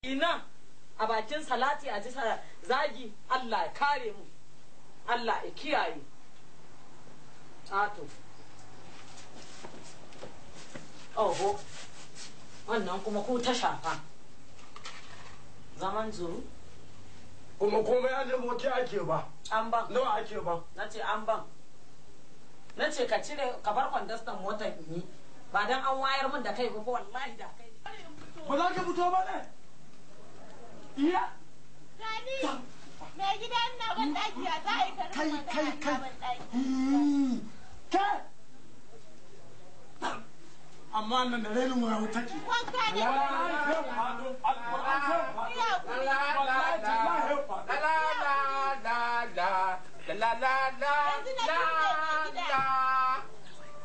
ina a bakin salati a ji zagi. Allah ya kare mu, Allah ya kiyaye. Ato oho, wannan kuma ko ta shafa zaman zuru kuma komai an nemo ke ake ba. An ban. Nawa ake ba? Na ce an ban. Na ce ka cire ka bar kwandastan motar ni ba dan an wayar min da kai ba ko wallahi da kai. Ba za ka fito ba ne? Iya? Gani, mai gida ina ban ɗaki a za a yi karin magana a ban ɗaki. Ke? Amma nan da renin wa wuta ke. Wanka ne.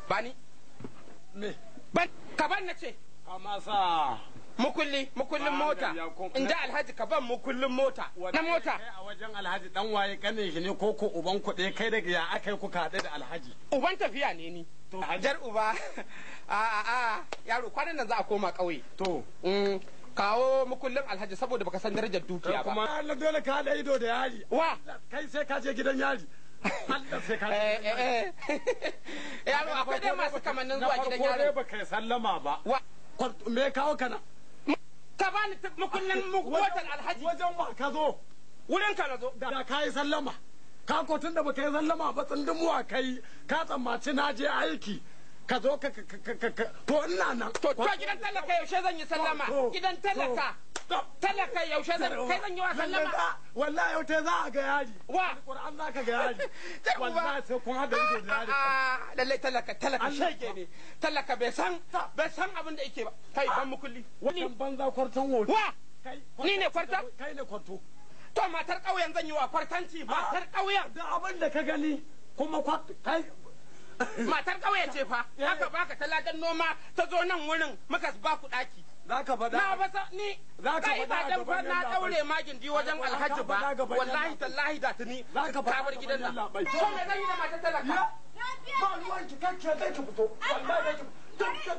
Bani? Me? Ban, ka ban na ce. Amma sa. Mukullin mota. In da Alhaji ka ban mukullin mota. Na mota. Kai a wajen Alhaji dan waye kane shi ne ko uban kuɗe kai daga ya akai kuka haɗe da Alhaji. Uban tafiya ne ni. Jar uba. Yaro kwanan nan za a koma ƙauye. To. Kawo mukullin Alhaji saboda baka san darajar dukiya ba. Kuma Allah dole ka haɗa ido da yari. Wa? Kai sai ka je gidan yari. Allah sai ka je. Yaro akwai dai masu kamannin zuwa gidan yari. Na farko dai yari. baka sallama ba. Wa? Me kawo kana? Ka bani mukullin motar Alhaji. Wajen wa ka zo? Wurin ka na zo. Da ka yi sallama. Ka ko tun da baka yi sallama ba tsindumuwa kai ka tsammaci na je aiki. Ka zo ka to ina nan. To gidan talaka yaushe zan yi sallama? Gidan talaka. Talaka yaushe kai zan yi wa sallama? Wallahi yau te za a ga yari. Wa? Qur'an za ka ga yari. Wallahi sai kun hada ido da yari. Lallai talaka shege ne. Talaka bai san abin da yake ba. Kai ban mukulli. Wannan banza kwartan woto. Wa? Ni ne kwarta? Kai ne kwarto. To matar ƙauyen zan yi wa kwartanci matar ƙauyen. Da abin da ka gani kuma kai matar ƙauye ce fa aka baka talagan noma ta zo nan wurin muka ba ku ɗaki. Za ka faɗa. Na ba ni kai ba dan fa na daure magin di wajen Alhaji ba wallahi tallahi da tuni ka bar gidan nan. To me zan yi da matar talaka? Ba ruwan ki kake zai ki fito. Wallahi zai ki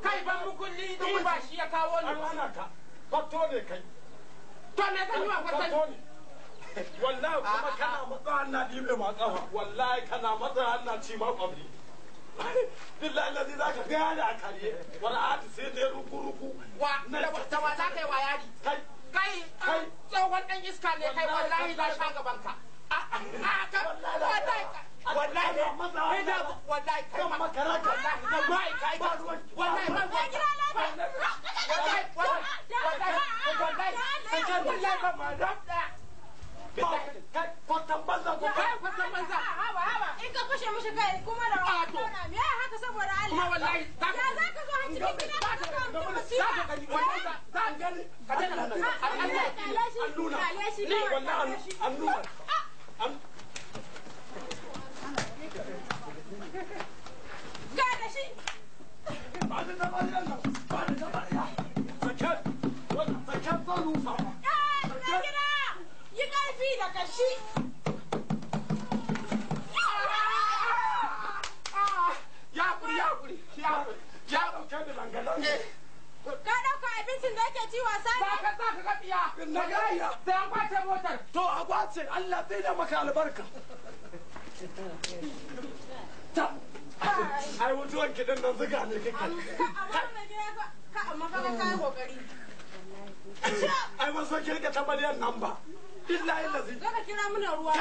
kai ban mukulli ni ba shi ya kawo ni. Ana ka. Fato ne kai. To me zan yi wa kwatan? Wallahi kuma kana matsa hannu ɗibe ma ƙafa. Wallahi kana matsa hannu ci ma ƙwabri. Billahi lazi za ka gaya da a karye. Wani ati sai dai ruku-ruku. Wa da wa za ka yi wa yari? Kai tsohon ɗan iska ne kai wallahi na sha gaban ka. Wallahi kai makara ka wallahi kai kwatan banza ko kwatan banza Haba, in ka kushe mishi kai kuma da wato. Me ya haka saboda Allah? kuma wallahi Ya za ka zo har cikin gida ka ga mutum musiba. za ka gani ka dana nan ni wallahi allura Ga da shi. ba da bariya ba da bariya sakat wannan sakat ba rufa Na gida. Yi ƙarfi da kashi. ya dauke da langalange Ka ɗauka abincin da yake ci wasa ne? za ka ga tsiya wallahi sai an kwace motar to a kwace Allah zai da maka albarka ai mutuwan kiɗan nan zuga ne kake Amma ka ga kayan kokari. ai ba so kirka ta bariyan nan ba billahi lazi Zo ka kira mana ruwa.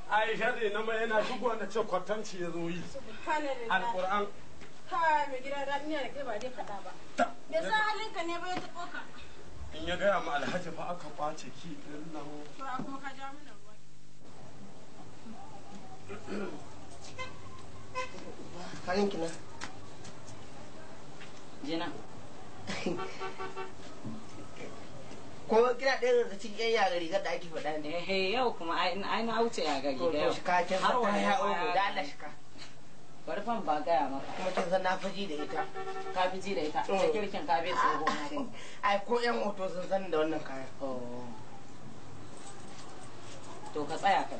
ai shari na mai yana shigo na ce kwatanci ya zo yi alquran Kai mai gida da ina da kai ba dai faɗa ba. Me sa halinka ne ba ya taɓo ka? in ya gaya ma alhaji fa aka kwace ki din nan To a kuma ka ja mana ruwa. Halin kina. Jina. Ko kina ɗaya daga cikin yan yaga rigar da ake faɗa ne. Yau kuma ai na wuce ya gari da yau. To shika kin san ta ya ogo da Allah shika. Bari fan ba gaya maka. Kuma kin san na faji da ita. Ka fi ji da ita. Ta kirkin ka bai tsoho na ba. Ai ko yan hoto sun san da wannan kayan. To ka tsaya ka.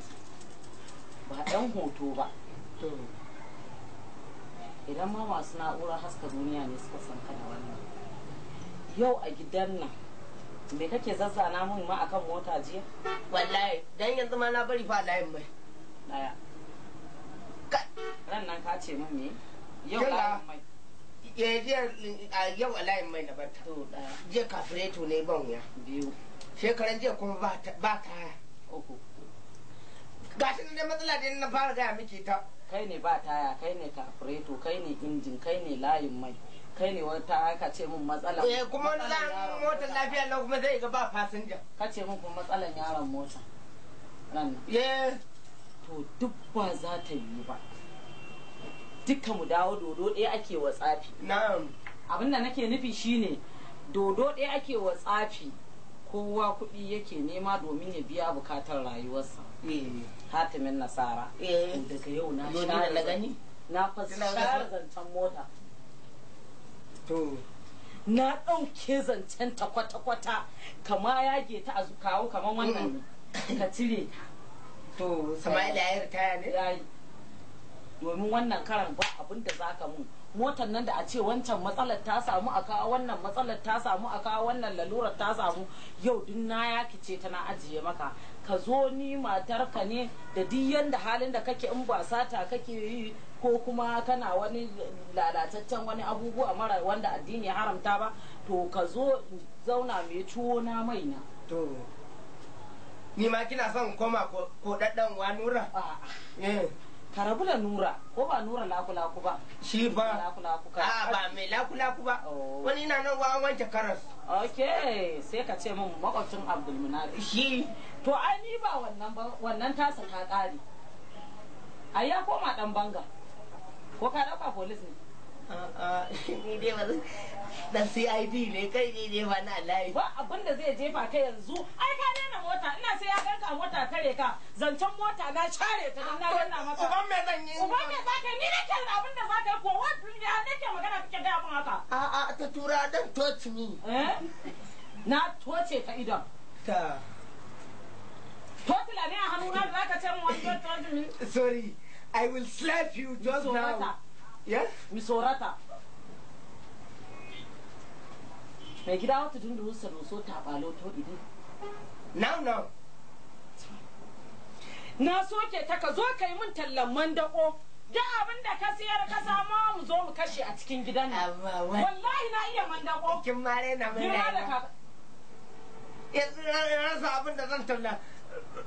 Ba ɗan hoto ba. idan ma masu na'urar haska duniya ne suka san kana yau a gidan nan me kake zazzana mun ma akan mota jiya? Wallahi dan yanzu ma na bari fa layin mai. Daya. Ran nan ka ce mun me? Yau layin mai. Yau a layin mai na barta. To daya. Jiya kafireto ne ban wuya. 2. Shekaran jiya kuma ba taya. 3. Gashi ne matsala da na fara gaya miki ta. Kai ne ba taya, kai ne kafireto, kai ne injin, kai ne layin mai. Kai ne wata aka ce mun matsala. Kuma wani zan motar lafiya nan kuma zai ga ba fasinja. Ka ce mun kuma matsalan yaron mota. Ran to duk ba za ta yi ba. Dukka mu dawo dodo ɗaya ake wa tsafi. Na'am. Abin da nake nufi shine dodo ɗaya ake wa tsafi. Kowa kuɗi yake nema domin ya biya bukatar rayuwarsa. Hatimin nasara. Daga yau na gani. Na fasara zancen mota. To. Na ɗauke zancen ta kwata-kwata kama yage ta a kawo kamar wannan ka cire ta. To, Sama'ila ya ritaya ne? Yayi. Domin wannan karan ba abin da za ka mun. Motar nan da a ce wancan matsalar ta samu a kawo wannan matsalar ta samu a kawo wannan lalurar ta samu yau duk na yakice ta na ajiye maka. Ka zo ni matarka ne da duk yanda halin da kake in ba sata kake yi ko kuma kana wani lalataccen wani abubuwa mara wanda addini ya haramta ba to ka zo zauna mai ciwo na mai na. To ni ma kina son koma ko daddan wa Nura? Ka rabu da Nura ko ba Nura laku-laku ba? Shi ba. Laku-laku ka. Ba mai laku-laku ba. Wani na nan wa wanke karas. Okay, sai ka ce min makwabcin Abdulmunafi. Shi. To ai ni ba wannan ba, wannan tasa ta ƙare. Ai ya koma dan banga. Ko ka dauka police ne? Ni dai ba dan CID ne kai ne ba na layi. Ba abin da zai jefa kai yanzu. Ai ka daina mota, ina sai ya ganka mota tare ka. Zancen mota na share ta dan na ganna maka. Uban me zan yi? Uban me zaka ni nake abin da zaka yi ko wani ne nake magana kake ga mun haka. Ta tura dan touch me. Na toce ta idan. Ta. Totila ne a hannuna da zaka ce mun wani touch me. Sorry. I will slap you just now. Yes? Mi sorata. Mai gida wata tun da rusa ruso ta balo to idi. Now. Na soke ta ka zo ka yi min tallan mandako. Da abin da ka siyar ka samu mu zo mu kashe a cikin gidan nan. Wallahi na iya mandako. Kin mare na mai rayuwa. Yanzu rasa abin da zan talla.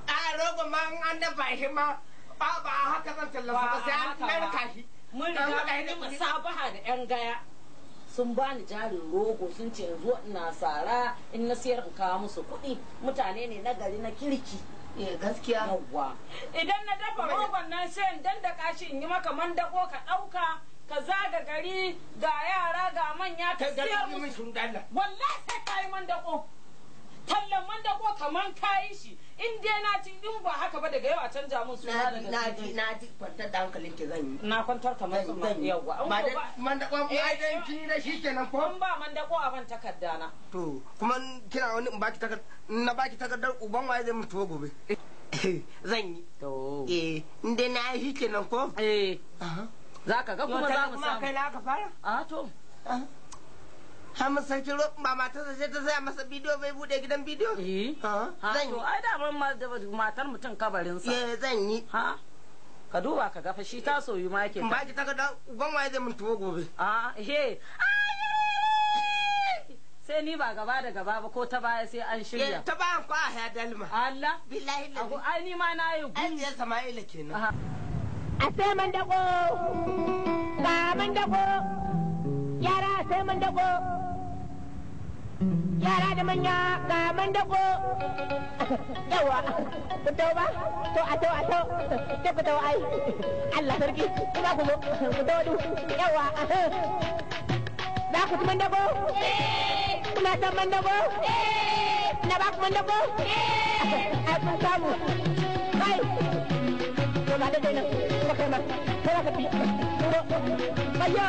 A rogo ma an dafa shi ma ba haka zan tallafa ba sai an narka shi. Mun riga mun musabaha da yan gaya. Sun bani jarin rogo sun ce yanzu ina sara in na siyar in kawo musu kuɗi. Mutane ne na gari na kirki. Gaskiya. Yawwa. Idan na dafa rogon nan sai in dandaka shi in yi maka mandako ka ɗauka ka zaga gari ga yara ga manya ka siyar musu. Wallahi sai ka yi mandako. Tallan mandako kaman kayi shi. In dai na ci in ba haka ba daga yau a canja mun suna daga na ji kwantar da hankalin ki zan yi. Na kwantar kamar su man yawa. Ba da mandakon aidan ki da shi kenan ko? In ba mandako a ban takarda na. To kuma kina wani in baki takardar na baki takardar uban waye zai mutu gobe. Zan yi. To. In dai na yi shi kenan ko? Za ka ga kuma za mu samu. Kai na aka fara? To. Hamad sarki ba matarsa sai ta saya masa bidiyo bai bude gidan bidiyo? Zan yi. Ai da matar mutum kabarinsa. Zan yi. Ka duba ka gafa shi ta soyu ma yake. Ba ki takarda uban waye zai mutu gobe. Sai ni ba gaba da gaba ba ko ta baya sai an shirya. Ta bayan ko a ya dalma. Allah. Billahi lalle. Ai ni ma na yi gu. Ai ya Sama'ila kenan. A sai man dako. Ga man dako. Yara sai man dako. Yara da manya ga man dako. Yawa. Ku tau ba? To a tau. Sai ku tau ai. Allah sarki. Ina ku zo. Ku tau du. Yawa. Za ku ci man dako? Kuna san man dako? Na ba ku man dako? Ai kun samu. Kai. To ga da dai nan. Kuma kai ma. Sai ka ci. Ayo.